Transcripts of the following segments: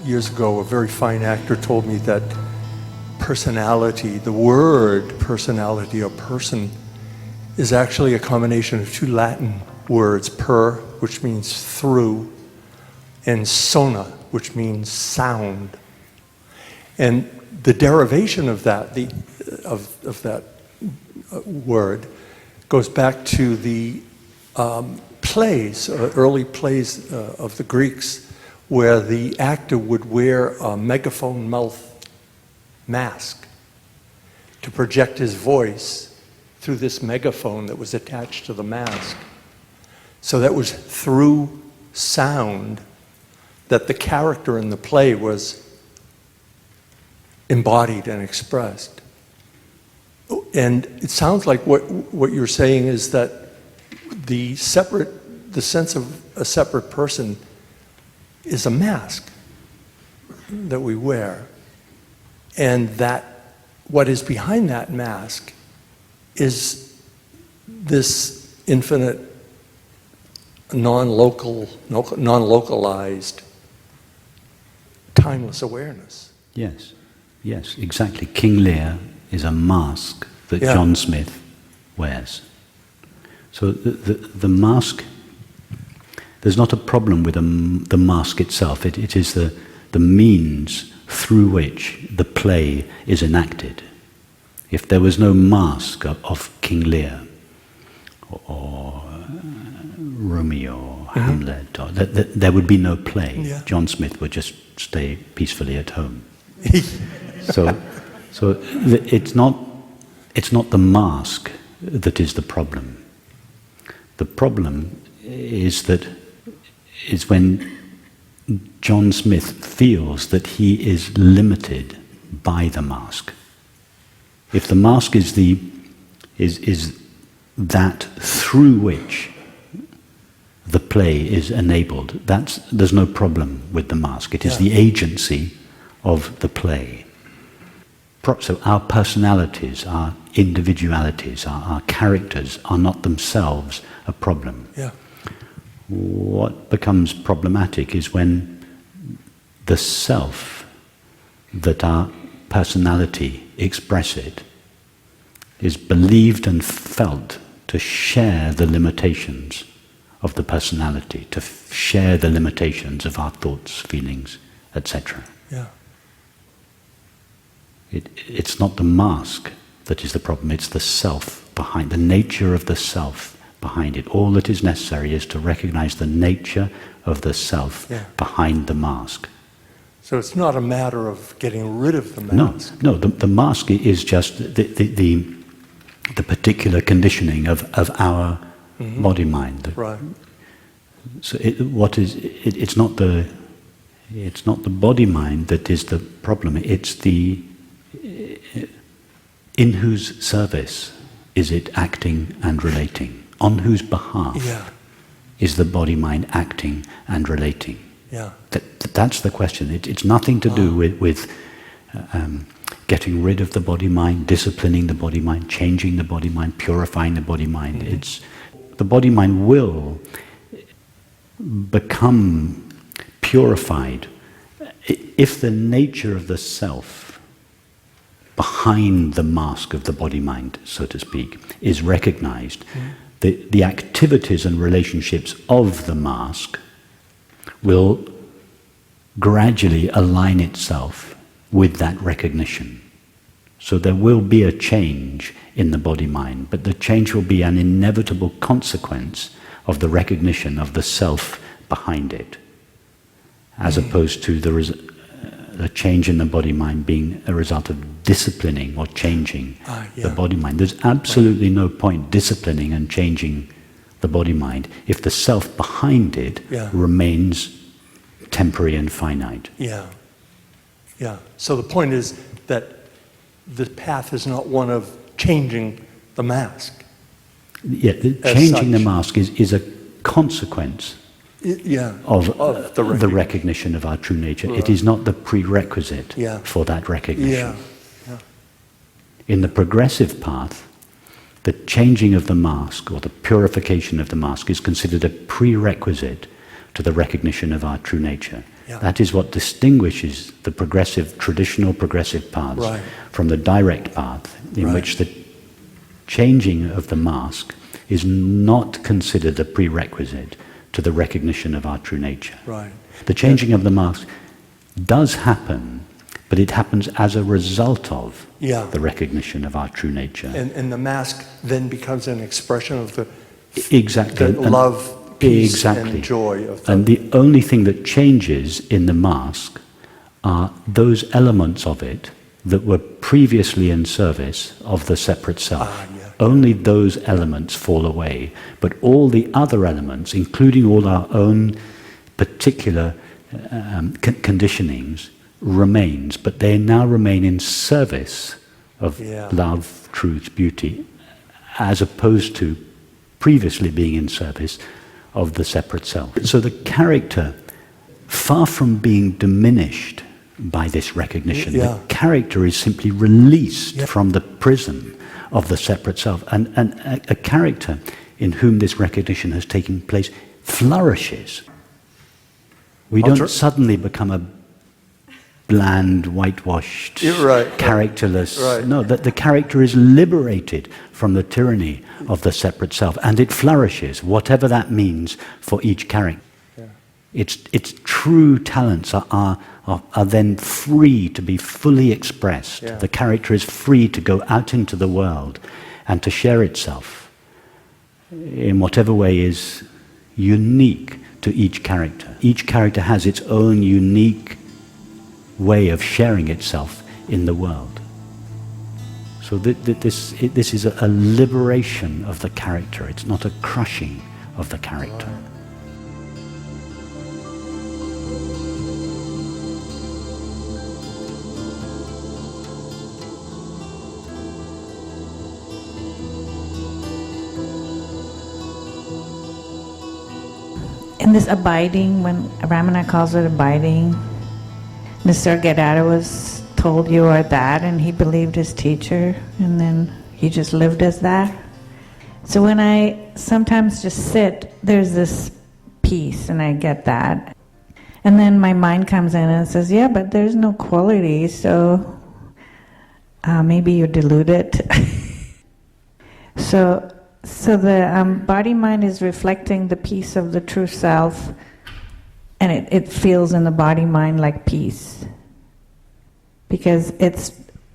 years ago, a very fine actor told me that personality, the word personality or person, is actually a combination of two Latin words, per, which means through, and sona, which means sound. And the derivation of that, of that word, goes back to the plays, early plays of the Greeks, where the actor would wear a megaphone mouth mask to project his voice through this megaphone that was attached to the mask. So that was through sound that the character in the play was embodied and expressed. And it sounds like what you're saying is that the sense of a separate person is a mask that we wear. And that what is behind that mask is this infinite, non-localized, timeless awareness. Yes, yes, exactly. King Lear is a mask that John Smith wears. So the mask, there's not a problem with the mask itself. It is the means through which the play is enacted. If there was no mask of King Lear or Romeo or Hamlet, there would be no play. Yeah. John Smith would just stay peacefully at home. So it's not the mask that is the problem. The problem is when John Smith feels that he is limited by the mask. If the mask is that through which the play is enabled, there's no problem with the mask. It is the agency of the play. So our personalities, our individualities, our characters are not themselves a problem. Yeah. What becomes problematic is when the self that our personality expresses is believed and felt to share the limitations of the personality, to share the limitations of our thoughts, feelings, etc. Yeah. It's not the mask that is the problem, it's the self behind, the nature of the self behind it. All that is necessary is to recognize the nature of the self behind the mask. So it's not a matter of getting rid of the mask. No, the mask is just the particular conditioning of our body-mind. Right. So it's not the body-mind that is the problem. It's in whose service is it acting and relating? On whose behalf is the body-mind acting and relating? Yeah. That's the question. It's nothing to do with getting rid of the body-mind, disciplining the body-mind, changing the body-mind, purifying the body-mind. It's the body-mind will become purified if the nature of the self behind the mask of the body-mind, so to speak, is recognized. The activities and relationships of the mask will gradually align itself with that recognition. So there will be a change in the body-mind, but the change will be an inevitable consequence of the recognition of the self behind it, as opposed to the change in the body-mind being a result of disciplining or changing the body-mind. There's absolutely no point disciplining and changing the body-mind if the self behind it remains temporary and finite. Yeah. Yeah. So the point is that the path is not one of changing the mask. Yeah, changing the mask is a consequence of the recognition of our true nature. It is not the prerequisite for that recognition. In the progressive path, the changing of the mask or the purification of the mask is considered a prerequisite to the recognition of our true nature. Yeah. That is what distinguishes the traditional progressive paths Right. from the direct path, in Right. which the changing of the mask is not considered a prerequisite to the recognition of our true nature. Right. The changing of the mask does happen, but it happens as a result of Yeah. the recognition of our true nature. And the mask then becomes an expression of the Exactly. the love, peace, exactly. and joy of And the only thing that changes in the mask are those elements of it that were previously in service of the separate self. yeah. Only those elements fall away, but all the other elements, including all our own particular conditionings, remains, but they now remain in service of Yeah. love, truth, beauty, as opposed to previously being in service of the separate self. So the character, far from being diminished by this recognition, Yeah. the character is simply released Yeah. from the prison of the separate self. And a character in whom this recognition has taken place flourishes. We don't suddenly become a bland, whitewashed, Right. characterless. Right. No, that the character is liberated from the tyranny of the separate self, and it flourishes, whatever that means for each character. Yeah. Its true talents are then free to be fully expressed. Yeah. The character is free to go out into the world and to share itself in whatever way is unique to each character. Each character has its own unique way of sharing itself in the world. So this is a liberation of the character. It's not a crushing of the character. In this abiding, when Ramana calls it abiding, Nisargadatta was told you are that, and he believed his teacher, and then he just lived as that. So when I sometimes just sit, there's this peace, and I get that. And then my mind comes in and says, yeah, but there's no quality, so maybe you're deluded. So the body-mind is reflecting the peace of the true self, and it feels in the body-mind like peace. Because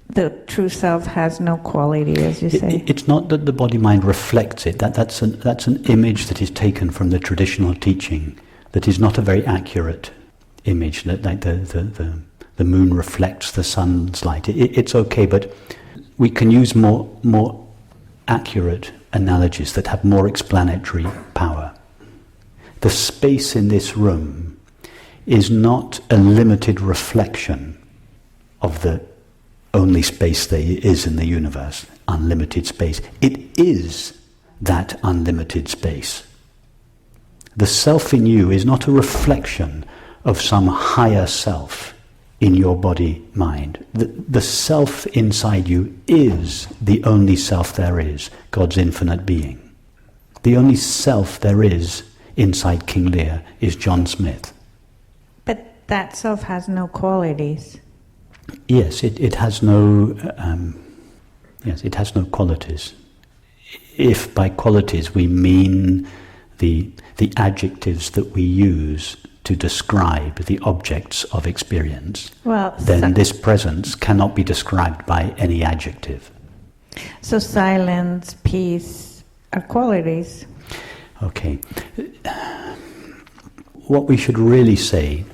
the true self has no quality, as you say. It's not that the body-mind reflects it. That's an image that is taken from the traditional teaching that is not a very accurate image, that like the moon reflects the sun's light. It's okay, but we can use more accurate analogies that have more explanatory power. The space in this room is not a limited reflection of the only space there is in the universe, unlimited space. It is that unlimited space. The self in you is not a reflection of some higher self in your body-mind. The self inside you is the only self there is, God's infinite being. The only self there is inside King Lear is John Smith. But that self has no qualities. Yes, it has no. It has no qualities. If by qualities we mean the adjectives that we use to describe the objects of experience, then this presence cannot be described by any adjective. So silence, peace are qualities. Okay. What we should really say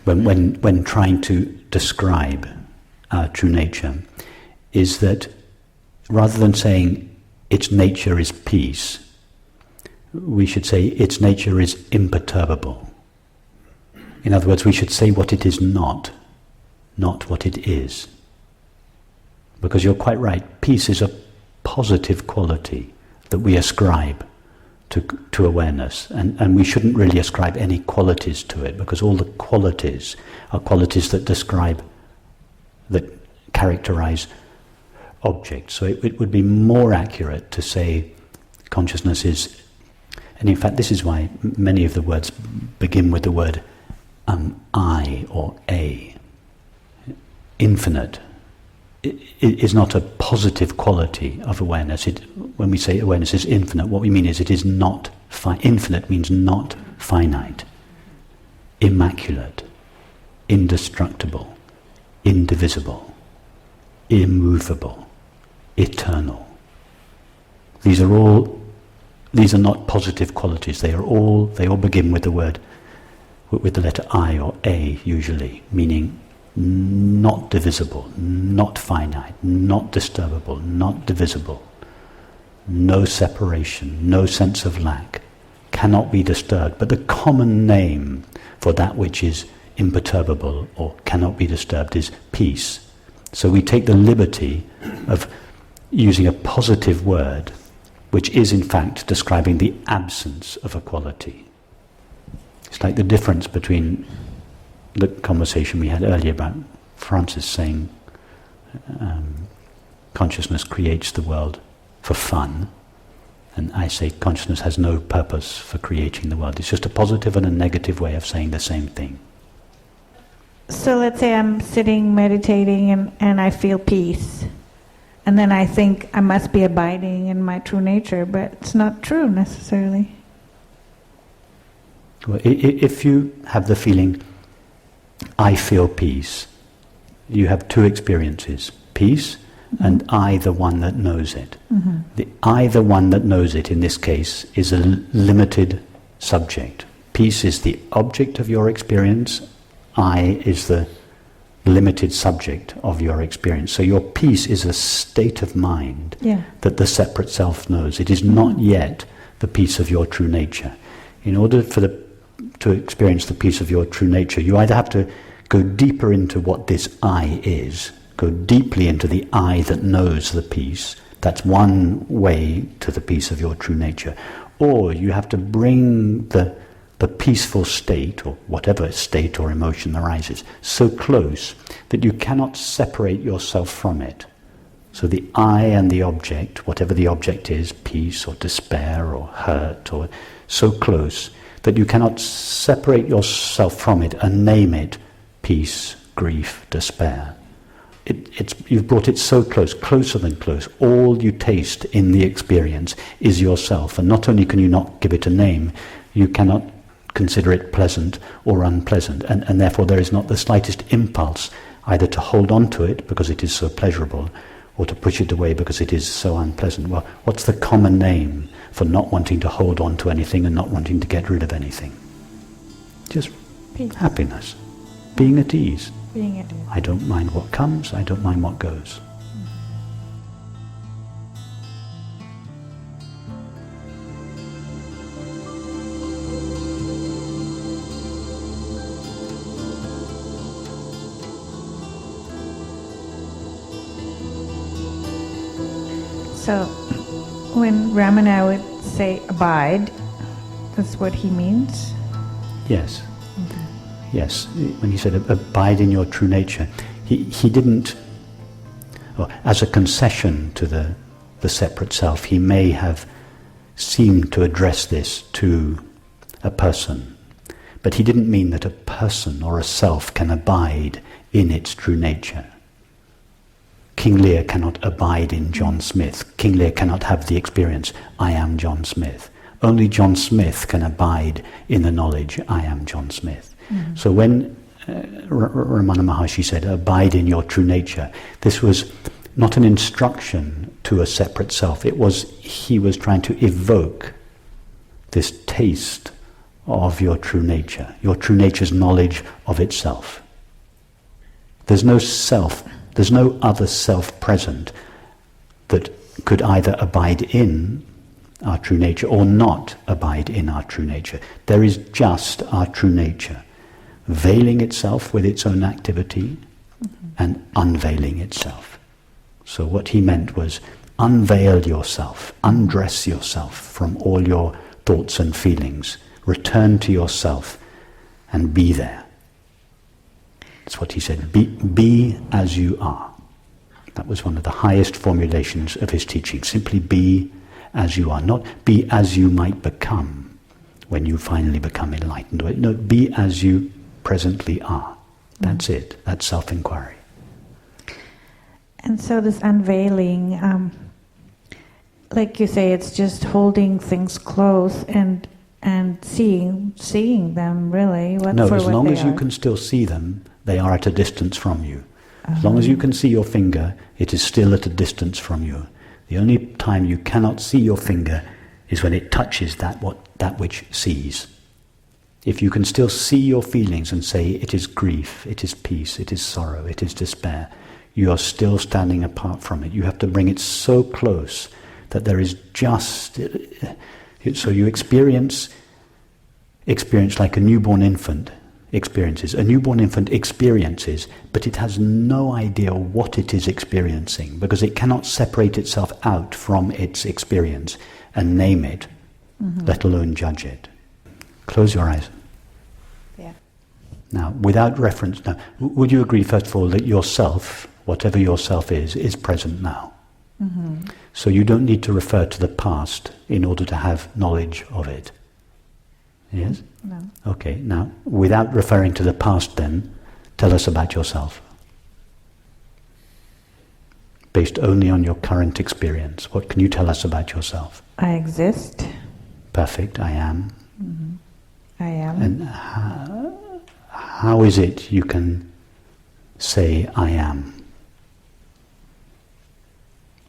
when trying to describe our true nature is that rather than saying its nature is peace, we should say its nature is imperturbable. In other words, we should say what it is not what it is. Because you're quite right, peace is a positive quality that we ascribe to awareness, and we shouldn't really ascribe any qualities to it, because all the qualities are qualities that characterize objects. So it would be more accurate to say consciousness is And in fact, this is why many of the words begin with the word I or a. Infinite is not a positive quality of awareness. When we say awareness is infinite, what we mean is it is not infinite means not finite, immaculate, indestructible, indivisible, immovable, eternal. These are not positive qualities. They all begin with the letter I or a usually, meaning not divisible, not finite, not disturbable, not divisible, no separation, no sense of lack, cannot be disturbed. But the common name for that which is imperturbable or cannot be disturbed is peace. So we take the liberty of using a positive word which is in fact describing the absence of a quality. It's like the difference between the conversation we had earlier about Francis saying consciousness creates the world for fun, and I say consciousness has no purpose for creating the world. It's just a positive and a negative way of saying the same thing. So let's say I'm sitting meditating and I feel peace. And then I think I must be abiding in my true nature, but it's not true necessarily. Well, if you have the feeling, I feel peace, you have two experiences, peace and I, the one that knows it. Mm-hmm. The I, the one that knows it, in this case, is a limited subject. Peace is the object of your experience, I is the limited subject of your experience. So your peace is a state of mind that the separate self knows. It is not yet the peace of your true nature. In order to experience the peace of your true nature, you either have to go deeper into what this I is, go deeply into the I that knows the peace. That's one way to the peace of your true nature. Or you have to bring the peaceful state, or whatever state or emotion arises, so close that you cannot separate yourself from it. So the I and the object, whatever the object is, peace or despair or hurt, or so close that you cannot separate yourself from it and name it peace, grief, despair. You've brought it so close, closer than close. All you taste in the experience is yourself, and not only can you not give it a name, you cannot consider it pleasant or unpleasant, and therefore there is not the slightest impulse either to hold on to it because it is so pleasurable or to push it away because it is so unpleasant. Well, what's the common name for not wanting to hold on to anything and not wanting to get rid of anything? Just peace. Happiness, being at ease. Being at ease. I don't mind what comes, I don't mind what goes. So, when Ramana would say abide, that's what he means? Yes. Mm-hmm. Yes. When he said abide in your true nature, he didn't, as a concession to the separate self, he may have seemed to address this to a person, but he didn't mean that a person or a self can abide in its true nature. King Lear cannot abide in John Smith. King Lear cannot have the experience, I am John Smith. Only John Smith can abide in the knowledge, I am John Smith. Mm-hmm. So when Ramana Maharshi said, abide in your true nature, this was not an instruction to a separate self. He was trying to evoke this taste of your true nature's knowledge of itself. There's no self, there's no other self present that could either abide in our true nature or not abide in our true nature. There is just our true nature, veiling itself with its own activity and unveiling itself. So what he meant was unveil yourself, undress yourself from all your thoughts and feelings, return to yourself and be there. That's what he said, be as you are. That was one of the highest formulations of his teaching. Simply be as you are, not be as you might become. when you finally become enlightened. No, be as you presently are. That's it. That's self-inquiry. And so this unveiling, like you say, it's just holding things close and seeing them really. As long as you can still see them, they are at a distance from you. As long as you can see your finger, it is still at a distance from you. The only time you cannot see your finger is when it touches that which sees. If you can still see your feelings and say it is grief, it is peace, it is sorrow, it is despair, you are still standing apart from it. You have to bring it so close that there is just... So you experience like a newborn infant experiences. A newborn infant experiences, but it has no idea what it is experiencing, because it cannot separate itself out from its experience and name it, let alone judge it. Close your eyes. Yeah. Now, without reference, would you agree, first of all, that yourself, whatever yourself is present now? Mm-hmm. So you don't need to refer to the past in order to have knowledge of it. Yes? No. Okay, now, without referring to the past then, tell us about yourself. Based only on your current experience, what can you tell us about yourself? I exist. Perfect, I am. Mm-hmm. I am. And how is it you can say I am?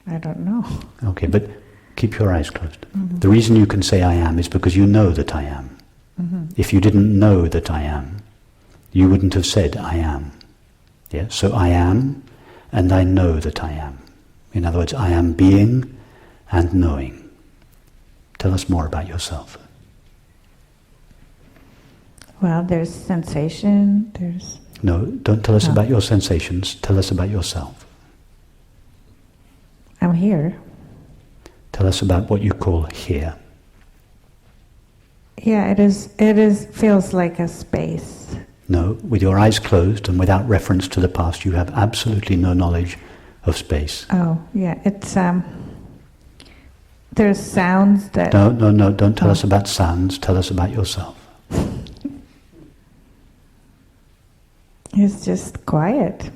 I don't know. Okay, but keep your eyes closed. Mm-hmm. The reason you can say I am is because you know that I am. Mm-hmm. If you didn't know that I am, you wouldn't have said I am. Yeah? So I am, and I know that I am. In other words, I am being and knowing. Tell us more about yourself. Well, there's sensation, there's... No, don't tell us about your sensations. Tell us about yourself. I'm here. Tell us about what you call here. Yeah, it is feels like a space. No, with your eyes closed and without reference to the past, you have absolutely no knowledge of space. Oh, yeah, it's there's sounds that... No, don't tell us about sounds, tell us about yourself. It's just quiet.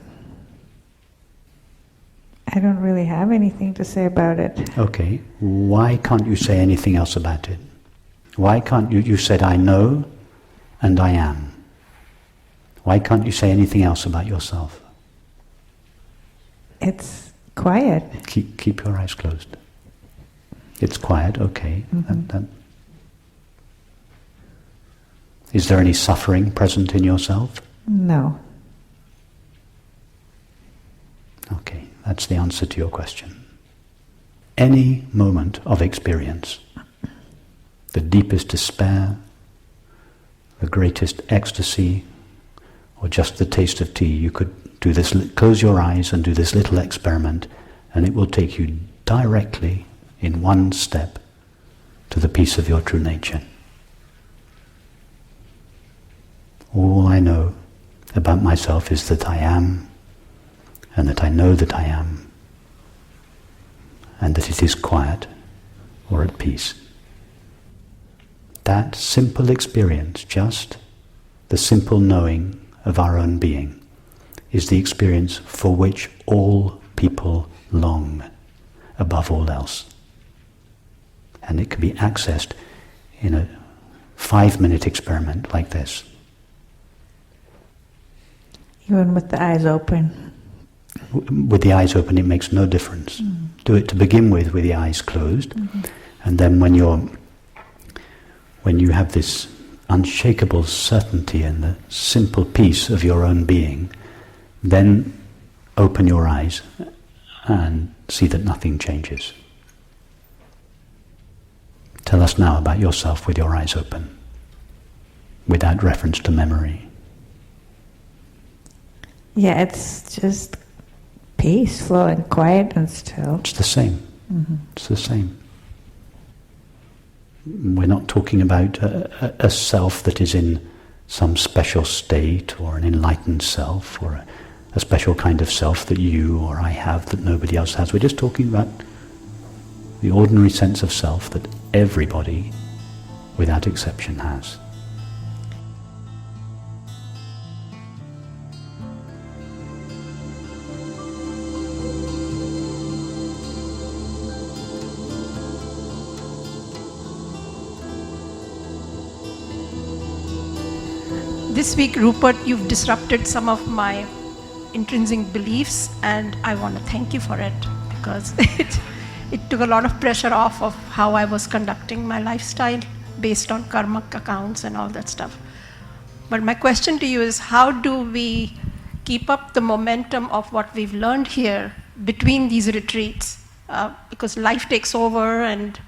I don't really have anything to say about it. Okay, why can't you say anything else about it? Why can't you said I know and I am. Why can't you say anything else about yourself? It's quiet. Keep your eyes closed. It's quiet, okay. Mm-hmm. Is there any suffering present in yourself? No. Okay, that's the answer to your question. Any moment of experience, the deepest despair, the greatest ecstasy, or just the taste of tea, you could do this, close your eyes and do this little experiment, and it will take you directly, in one step, to the peace of your true nature. All I know about myself is that I am, and that I know that I am, and that it is quiet or at peace. That simple experience, just the simple knowing of our own being, is the experience for which all people long above all else. And it can be accessed in a 5-minute experiment like this. Even with the eyes open. With the eyes open, it makes no difference. Do it to begin with the eyes closed, and then when you have this unshakable certainty and the simple peace of your own being, then open your eyes and see that nothing changes. Tell us now about yourself with your eyes open, without reference to memory. Yeah, it's just peaceful and quiet and still. It's the same. It's the same. We're not talking about a self that is in some special state, or an enlightened self, or a special kind of self that you or I have that nobody else has. We're just talking about the ordinary sense of self that everybody without exception, has. This week, Rupert, you've disrupted some of my intrinsic beliefs, and I want to thank you for it, because it took a lot of pressure off of how I was conducting my lifestyle based on karmic accounts and all that stuff. But my question to you is, how do we keep up the momentum of what we've learned here between these retreats? Because life takes over and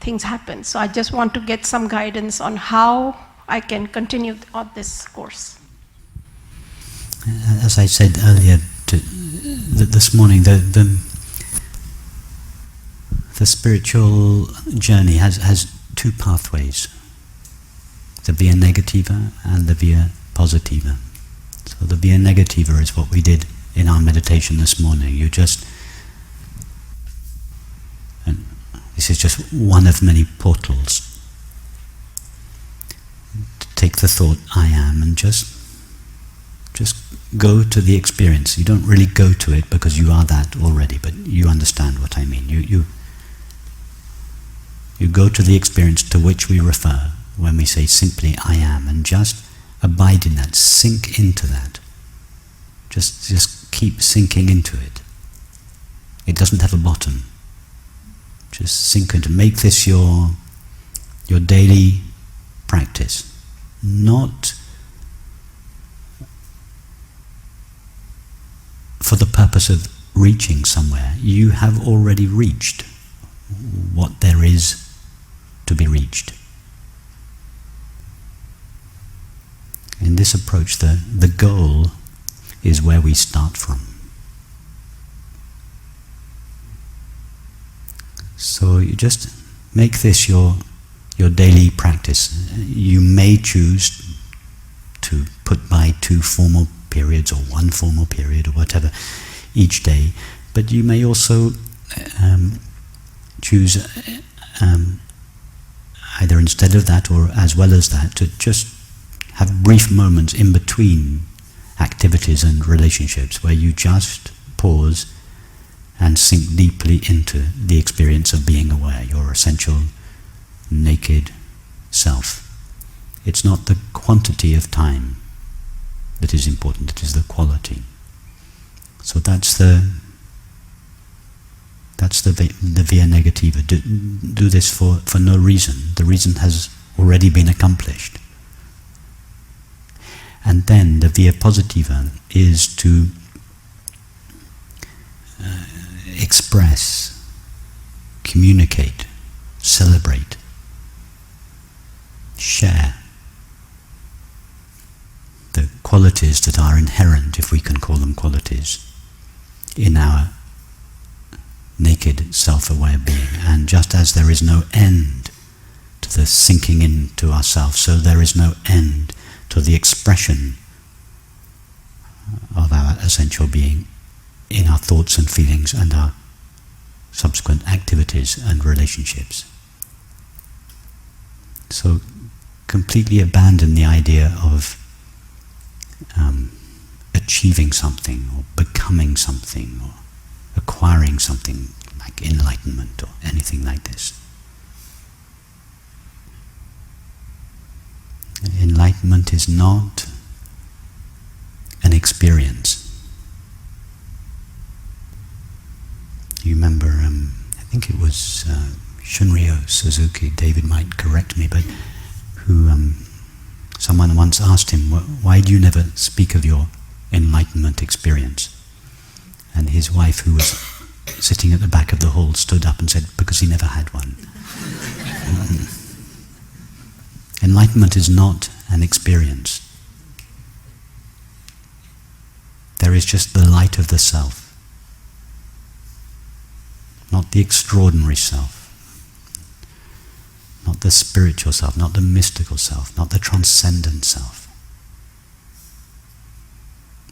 things happen. So I just want to get some guidance on how I can continue on this course. As I said earlier this morning, the spiritual journey has two pathways, the via negativa and the via positiva. So the via negativa is what we did in our meditation this morning. You just, and this is just one of many portals. Take the thought, I am, and just go to the experience. You don't really go to it because you are that already, but you understand what I mean. You go to the experience to which we refer when we say simply I am, and just abide in that, sink into that. Just keep sinking into it. It doesn't have a bottom. Just sink into, make this your daily practice. Not for the purpose of reaching somewhere. You have already reached what there is to be reached. In this approach, the goal is where we start from. So you just make this your daily practice. You may choose to put by 2 formal periods or 1 formal period or whatever each day, but you may also choose either instead of that or as well as that to just have brief moments in between activities and relationships where you just pause and sink deeply into the experience of being aware, your essential naked self. It's not the quantity of time that is important, it is the quality. So that's the via negativa. Do this for no reason. The reason has already been accomplished. And then the via positiva is to express, communicate, celebrate, share the qualities that are inherent, if we can call them qualities, in our naked self-aware being. And just as there is no end to the sinking into ourselves, so there is no end to the expression of our essential being in our thoughts and feelings and our subsequent activities and relationships. So completely abandon the idea of achieving something or becoming something or acquiring something like enlightenment or anything like this. Enlightenment is not an experience. You remember, I think it was Shunryo Suzuki, David might correct me, but who someone once asked him, why do you never speak of your enlightenment experience? And his wife, who was sitting at the back of the hall, stood up and said, because he never had one. Enlightenment is not an experience. There is just the light of the self, not the extraordinary self, not the spiritual self, not the mystical self, not the transcendent self,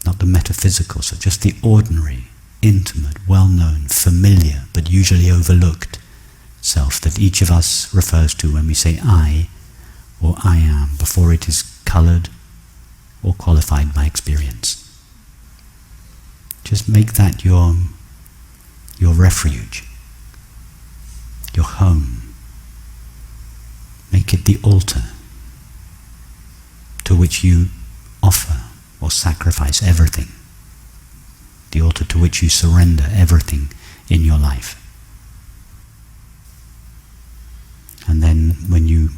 not the metaphysical self, just the ordinary, intimate, well-known, familiar, but usually overlooked self that each of us refers to when we say I or I am, before it is colored or qualified by experience. Just make that your refuge, your home. Make it the altar to which you offer or sacrifice everything, the altar to which you surrender everything in your life. And then when you,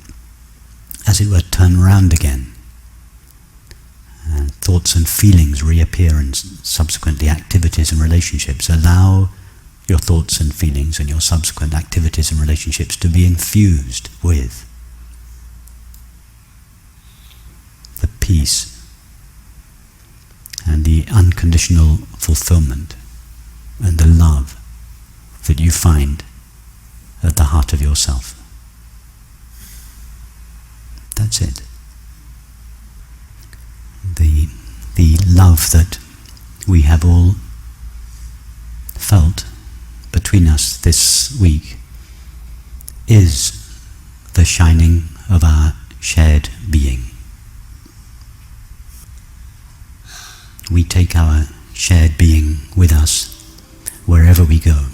as it were, turn around again, and thoughts and feelings reappear, and subsequently activities and relationships, allow your thoughts and feelings and your subsequent activities and relationships to be infused with the peace and the unconditional fulfillment and the love that you find at the heart of yourself. That's it. The love that we have all felt between us this week is the shining of our shared being. We take our shared being with us wherever we go,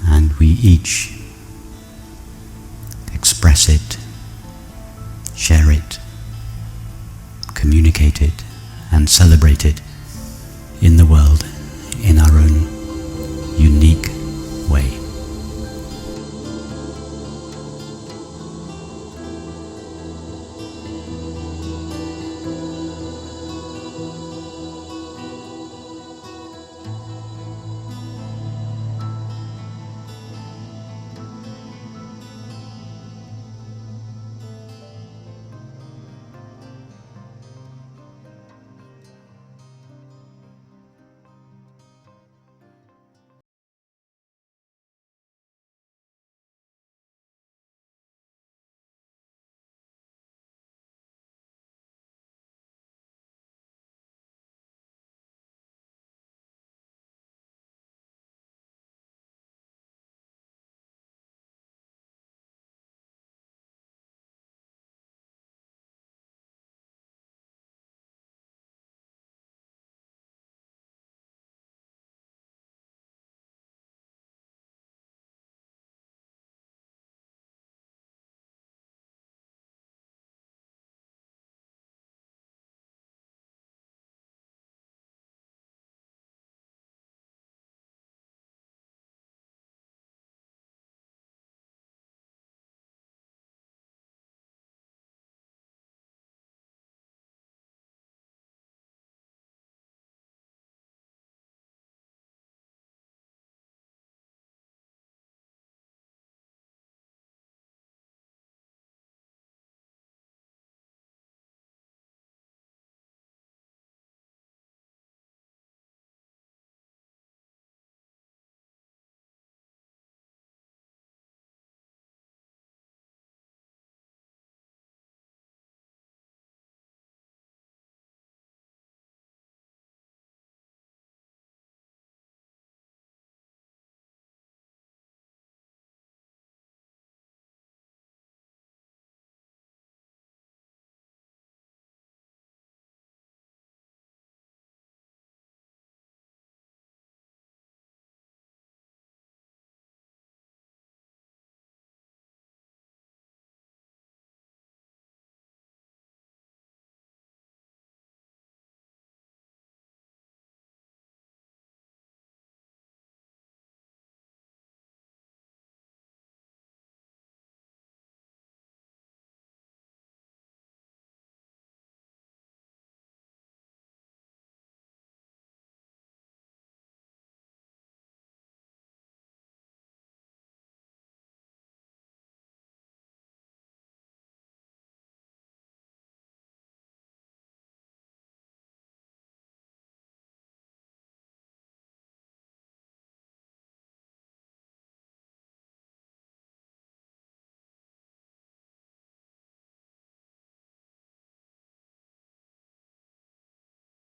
and we each express it, share it, communicate it, and celebrate it in the world.